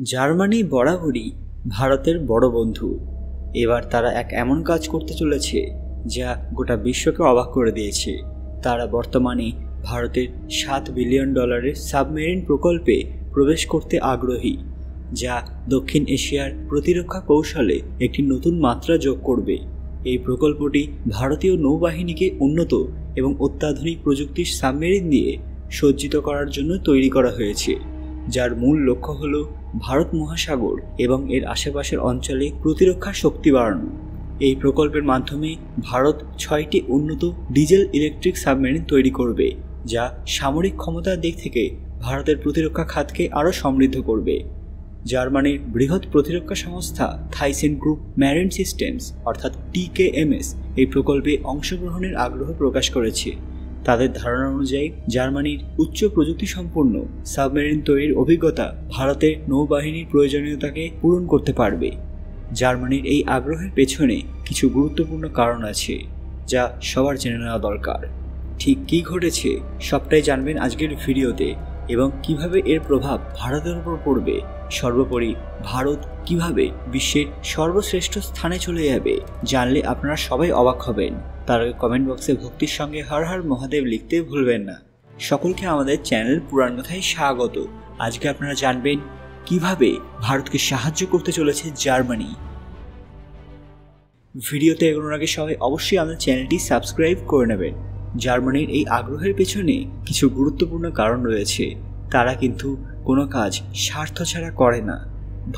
Germany বরাবরই ভারতের বড় বন্ধু। এবার তারা এক এমন কাজ করতে চলেছে যা গোটা বিশ্বকে অবাক করে দিয়েছে। তারা বর্তমানে ভারতের $7 বিলিয়ন সাবমেরিন প্রকল্পে প্রবেশ করতে আগ্রহী, যা দক্ষিণ এশিয়ার প্রতিরক্ষা কৌশলে একটি নতুন মাত্রা যোগ করবে। এই প্রকল্পটি ভারতীয় নৌবাহিনীকে উন্নত এবং অত্যাধুনিক প্রযুক্তির সাবমেরিন দিয়ে সজ্জিত করার জন্য তৈরি করা হয়েছে, যার মূল লক্ষ্য হল ভারত মহাসাগর এবং এর আশেপাশের অঞ্চলে প্রতিরক্ষা শক্তি বাড়ানো। এই প্রকল্পের মাধ্যমে ভারত 6টি উন্নত ডিজেল ইলেকট্রিক সাবমেরিন তৈরি করবে, যা সামরিক ক্ষমতার দিক থেকে ভারতের প্রতিরক্ষা খাতকে আরও সমৃদ্ধ করবে। জার্মানির বৃহৎ প্রতিরক্ষা সংস্থা থাইসেন গ্রুপ ম্যারিন সিস্টেমস অর্থাৎ TKMS এই প্রকল্পে অংশগ্রহণের আগ্রহ প্রকাশ করেছে। তাদের ধারণা অনুযায়ী জার্মানির উচ্চ প্রযুক্তি সম্পন্ন সাবমেরিন তৈরির অভিজ্ঞতা ভারতের নৌবাহিনীর প্রয়োজনীয়তাকে পূরণ করতে পারবে। জার্মানির এই আগ্রহের পেছনে কিছু গুরুত্বপূর্ণ কারণ আছে, যা সবার জেনে নেওয়া দরকার। ঠিক কী ঘটেছে সবটাই জানবেন আজকের ভিডিওতে, এবং কিভাবে এর প্রভাব ভারতের উপর পড়বে। সর্বোপরি ভারত কিভাবে বিশ্বের সর্বশ্রেষ্ঠ স্থানে চলে যাবে জানলে আপনারা সবাই অবাক হবেন। তার আগে কমেন্ট বক্সে ভক্তির সঙ্গে হর হর মহাদেব লিখতে ভুলবেন না। সকলকে আমাদের চ্যানেল পুরাণ কথায় স্বাগত। আজকে আপনারা জানবেন কিভাবে ভারতকে সাহায্য করতে চলেছে জার্মানি। ভিডিওতে এগোনোর আগে সবাই অবশ্যই আমাদের চ্যানেলটি সাবস্ক্রাইব করে নেবেন। জার্মানির এই আগ্রহের পেছনে কিছু গুরুত্বপূর্ণ কারণ রয়েছে। তারা কিন্তু কোনো কাজ স্বার্থ ছাড়া করে না।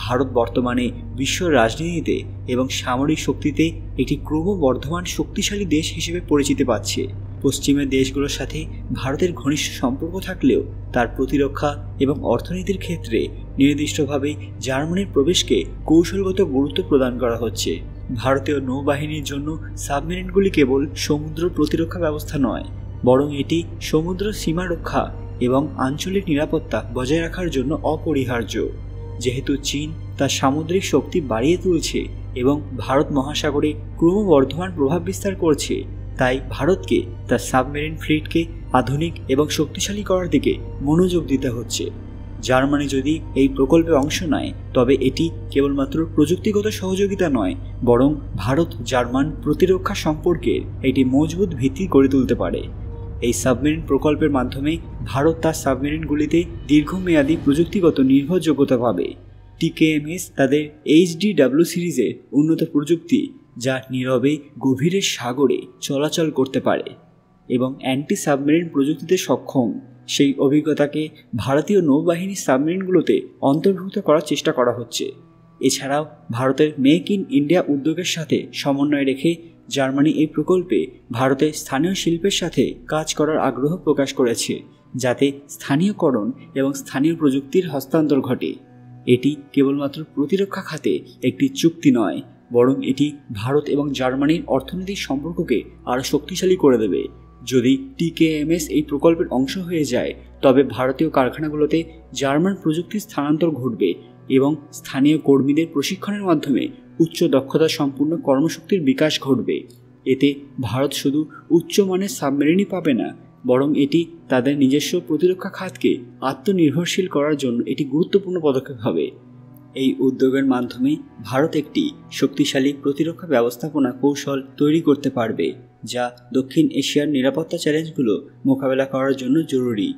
ভারত বর্তমানে বিশ্ব রাজনীতিতে এবং সামরিক শক্তিতে একটি ক্রমবর্ধমান শক্তিশালী দেশ হিসেবে পরিচিতি পাচ্ছে। পশ্চিমের দেশগুলোর সাথে ভারতের ঘনিষ্ঠ সম্পর্ক থাকলেও তার প্রতিরক্ষা এবং অর্থনীতির ক্ষেত্রে নির্দিষ্টভাবে জার্মানির প্রবেশকে কৌশলগত গুরুত্ব প্রদান করা হচ্ছে। ভারতীয় নৌবাহিনীর জন্য সাবমেরিনগুলি কেবল সমুদ্র প্রতিরক্ষা ব্যবস্থা নয়, বরং এটি সমুদ্র সীমা রক্ষা এবং আঞ্চলিক নিরাপত্তা বজায় রাখার জন্য অপরিহার্য। যেহেতু চীন তার সামুদ্রিক শক্তি বাড়িয়ে তুলছে এবং ভারত মহাসাগরে ক্রমবর্ধমান প্রভাব বিস্তার করছে, তাই ভারতকে তার সাবমেরিন ফ্লিটকে আধুনিক এবং শক্তিশালী করার দিকে মনোযোগ দিতে হচ্ছে। জার্মানি যদি এই প্রকল্পে অংশ নেয়, তবে এটি কেবলমাত্র প্রযুক্তিগত সহযোগিতা নয়, বরং ভারত জার্মান প্রতিরক্ষা সম্পর্কের একটি মজবুত ভিত্তি গড়ে তুলতে পারে। এই সাবমেরিন প্রকল্পের মাধ্যমে ভারত তার সাবমেরিনগুলিতে দীর্ঘমেয়াদী প্রযুক্তিগত নির্ভরযোগ্যতা পাবে। TKMS তাদের HDW সিরিজের উন্নত প্রযুক্তি, যা নীরবে গভীরের সাগরে চলাচল করতে পারে এবং অ্যান্টি সাবমেরিন প্রযুক্তিতে সক্ষম, সেই অভিজ্ঞতাকে ভারতীয় নৌবাহিনীর সাবমেরিনগুলোতে অন্তর্ভুক্ত করার চেষ্টা করা হচ্ছে। এছাড়াও ভারতের মেক ইন ইন্ডিয়া উদ্যোগের সাথে সমন্বয় রেখে জার্মানি এই প্রকল্পে ভারতের স্থানীয় শিল্পের সাথে কাজ করার আগ্রহ প্রকাশ করেছে, যাতে স্থানীয়করণ এবং স্থানীয় প্রযুক্তির হস্তান্তর ঘটে। এটি কেবলমাত্র প্রতিরক্ষা খাতে একটি চুক্তি নয়, বরং এটি ভারত এবং জার্মানির অর্থনৈতিক সম্পর্ককে আরও শক্তিশালী করে দেবে। যদি TKMS এই প্রকল্পের অংশ হয়ে যায়, তবে ভারতীয় কারখানাগুলোতে জার্মান প্রযুক্তির স্থানান্তর ঘটবে এবং স্থানীয় কর্মীদের প্রশিক্ষণের মাধ্যমে উচ্চ দক্ষতা সম্পূর্ণ কর্মশক্তির বিকাশ ঘটবে। এতে ভারত শুধু উচ্চমানের সাবমেরিনই পাবে না, বরং এটি তাদের নিজস্ব প্রতিরক্ষা খাতকে আত্মনির্ভরশীল করার জন্য একটি গুরুত্বপূর্ণ পদক্ষেপ হবে। এই উদ্যোগের মাধ্যমে ভারত একটি শক্তিশালী প্রতিরক্ষা ব্যবস্থাপনা কৌশল তৈরি করতে পারবে, যা দক্ষিণ এশিয়ার নিরাপত্তা চ্যালেঞ্জগুলো মোকাবেলা করার জন্য জরুরি।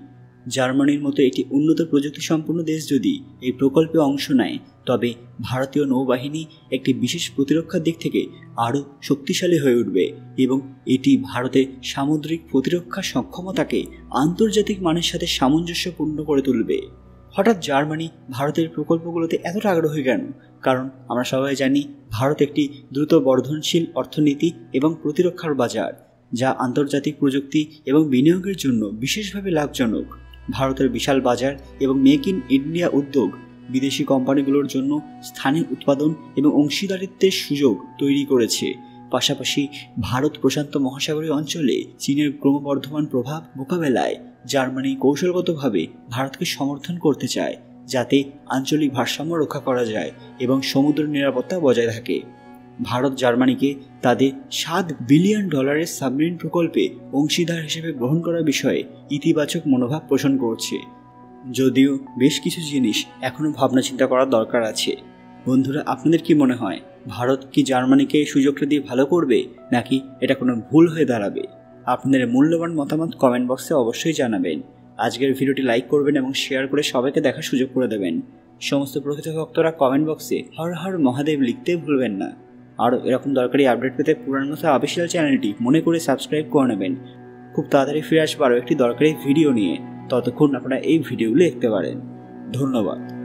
জার্মানির মতো একটি উন্নত প্রযুক্তি সম্পন্ন দেশ যদি এই প্রকল্পে অংশ নেয়, তবে ভারতীয় নৌবাহিনী একটি বিশেষ প্রতিরক্ষার দিক থেকে আরও শক্তিশালী হয়ে উঠবে এবং এটি ভারতের সামুদ্রিক প্রতিরক্ষা সক্ষমতাকে আন্তর্জাতিক মানের সাথে সামঞ্জস্যপূর্ণ করে তুলবে। হঠাৎ জার্মানি ভারতের প্রকল্পগুলোতে এতটা আগ্রহী কেন? কারণ আমরা সবাই জানি ভারত একটি দ্রুত বর্ধনশীল অর্থনীতি এবং প্রতিরক্ষার বাজার, যা আন্তর্জাতিক প্রযুক্তি এবং বিনিয়োগের জন্য বিশেষভাবে লাভজনক। ভারতের বিশাল বাজার এবং মেক ইন ইন্ডিয়া উদ্যোগ বিদেশি কোম্পানিগুলোর জন্য স্থানীয় উৎপাদন এবং অংশীদারিত্বের সুযোগ তৈরি করেছে। পাশাপাশি ভারত প্রশান্ত মহাসাগরীয় অঞ্চলে চীনের ক্রমবর্ধমান প্রভাব মোকাবেলায় জার্মানি কৌশলগতভাবে ভারতকে সমর্থন করতে চায়, যাতে আঞ্চলিক ভারসাম্য রক্ষা করা যায় এবং সমুদ্র নিরাপত্তা বজায় থাকে। ভারত জার্মানিকে তাদের $7 বিলিয়ন সাবমেরিন প্রকল্পে অংশীদার হিসেবে গ্রহণ করার বিষয়ে ইতিবাচক মনোভাব পোষণ করছে। যদিও বেশ কিছু জিনিস এখনও ভাবনা চিন্তা করার দরকার আছে। বন্ধুরা, আপনাদের কি মনে হয় ভারত কি জার্মানিকে এই সুযোগটা দিয়ে ভালো করবে, নাকি এটা কোনো ভুল হয়ে দাঁড়াবে? আপনাদের মূল্যবান মতামত কমেন্ট বক্সে অবশ্যই জানাবেন। আজকের ভিডিওটি লাইক করবেন এবং শেয়ার করে সবাইকে দেখার সুযোগ করে দেবেন। সমস্ত প্রকৃত ভক্তরা কমেন্ট বক্সে হর হর মহাদেব লিখতে ভুলবেন না। আরও এরকম দরকারি আপডেট পেতে পুরাণ কথা অফিসিয়াল চ্যানেলটি মনে করে সাবস্ক্রাইব করে নেবেন। খুব তাড়াতাড়ি ফিরে আসবো আরও একটি দরকারি ভিডিও নিয়ে। ততক্ষণ আপনারা এই ভিডিওগুলো দেখতে পারেন। ধন্যবাদ।